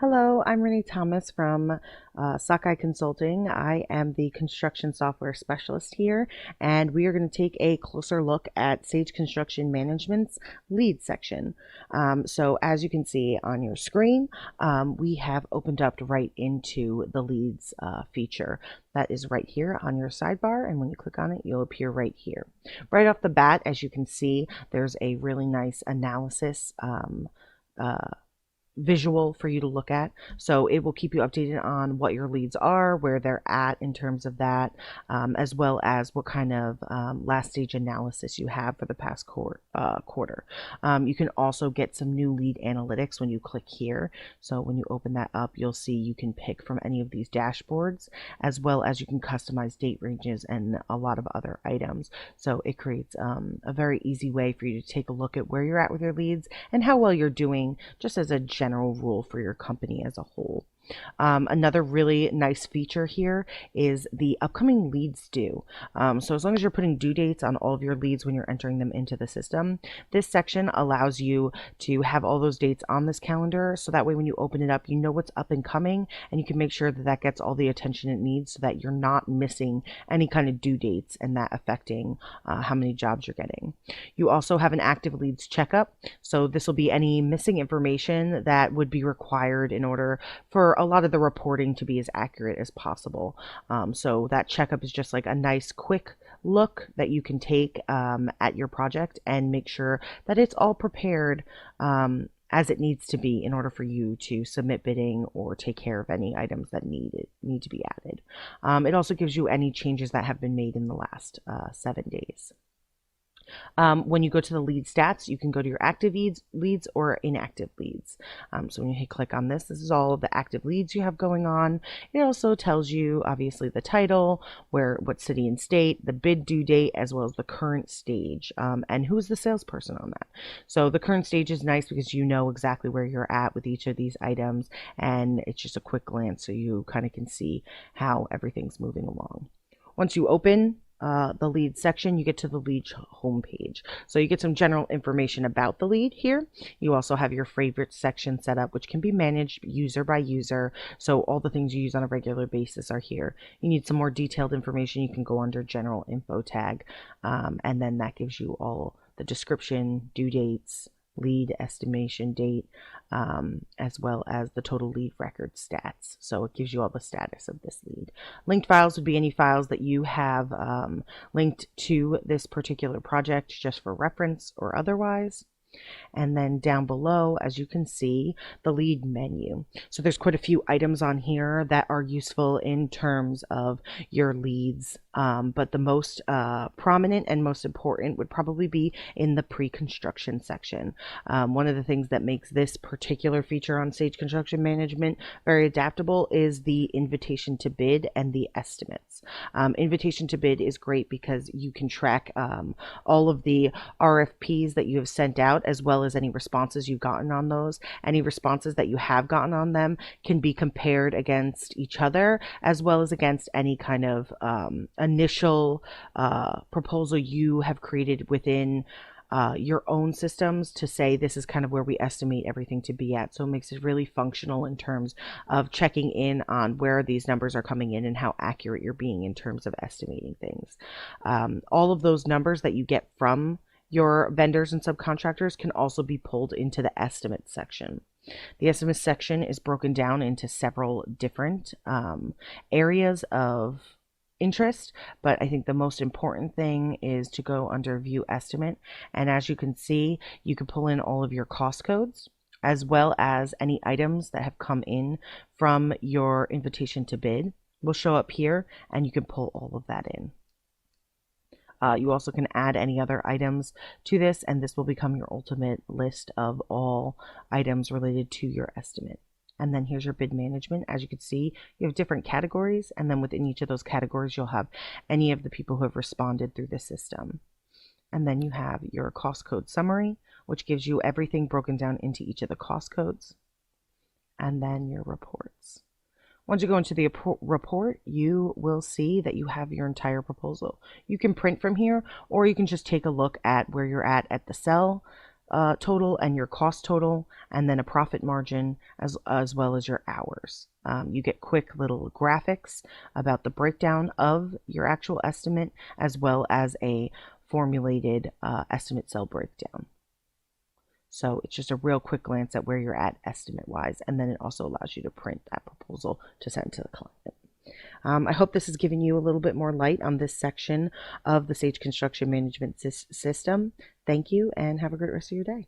Hello, I'm Renee Thomas from Sakai Consulting. I am the construction software specialist here, and we are going to take a closer look at Sage Construction Management's lead section. So as you can see on your screen, we have opened up right into the leads feature. That is right here on your sidebar, and when you click on it, you'll appear right here. Right off the bat, as you can see, there's a really nice analysis uh, visual for you to look at. So it will keep you updated on what your leads are, where they're at in terms of that, as well as what kind of last stage analysis you have for the past quarter. You can also get some new lead analytics when you click here. So when you open that up, you'll see you can pick from any of these dashboards, as well as you can customize date ranges and a lot of other items. So it creates a very easy way for you to take a look at where you're at with your leads and how well you're doing, just as a general rule for your company as a whole. Another really nice feature here is the upcoming leads due. So as long as you're putting due dates on all of your leads when you're entering them into the system, this section allows you to have all those dates on this calendar. So that way when you open it up, you know what's up and coming, and you can make sure that that gets all the attention it needs so that you're not missing any kind of due dates and that affecting how many jobs you're getting. You also have an active leads checkup. So this will be any missing information that would be required in order for a lot of the reporting to be as accurate as possible. So that checkup is just like a nice quick look that you can take at your project and make sure that it's all prepared as it needs to be in order for you to submit bidding or take care of any items that need to be added. It also gives you any changes that have been made in the last 7 days. When you go to the lead stats, you can go to your active leads or inactive leads. So when you hit click on this, this is all of the active leads you have going on. It also tells you obviously the title, what city and state, the bid due date, as well as the current stage, and who's the salesperson on that. So the current stage is nice because you know exactly where you're at with each of these items, and it's just a quick glance so you kind of can see how everything's moving along. Once you open the lead section, you get to the lead homepage. So you get some general information about the lead here. You also have your favorite section set up, which can be managed user by user. So all the things you use on a regular basis are here. You need some more detailed information, you can go under general info tag, and then that gives you all the description, due dates, lead estimation date, as well as the total lead record stats. So it gives you all the status of this lead. Linked files would be any files that you have linked to this particular project just for reference or otherwise. And then down below, as you can see, the lead menu. So there's quite a few items on here that are useful in terms of your leads, but the most prominent and most important would probably be in the pre-construction section. One of the things that makes this particular feature on Sage Construction Management very adaptable is the invitation to bid and the estimates. Invitation to bid is great because you can track all of the RFPs that you have sent out, as well as any responses you've gotten on those. Any responses that you have gotten on them can be compared against each other, as well as against any kind of initial proposal you have created within your own systems to say this is kind of where we estimate everything to be at. So it makes it really functional in terms of checking in on where these numbers are coming in and how accurate you're being in terms of estimating things. All of those numbers that you get from your vendors and subcontractors can also be pulled into the estimate section. The estimate section is broken down into several different areas of interest, but I think the most important thing is to go under view estimate, and as you can see, you can pull in all of your cost codes as well as any items that have come in from your invitation to bid will show up here, and you can pull all of that in. You also can add any other items to this, and this will become your ultimate list of all items related to your estimate. And then here's your bid management. As you can see, you have different categories, and then within each of those categories, you'll have any of the people who have responded through the system. And then you have your cost code summary, which gives you everything broken down into each of the cost codes, and then your reports. Once you go into the report, you will see that you have your entire proposal. You can print from here, or you can just take a look at where you're at the cell, total and your cost total, and then a profit margin as well as your hours. You get quick little graphics about the breakdown of your actual estimate as well as a formulated estimate cell breakdown. So it's just a real quick glance at where you're at estimate wise, and then it also allows you to print that proposal to send to the client. I hope this has given you a little bit more light on this section of the Sage Construction Management System. Thank you and have a great rest of your day.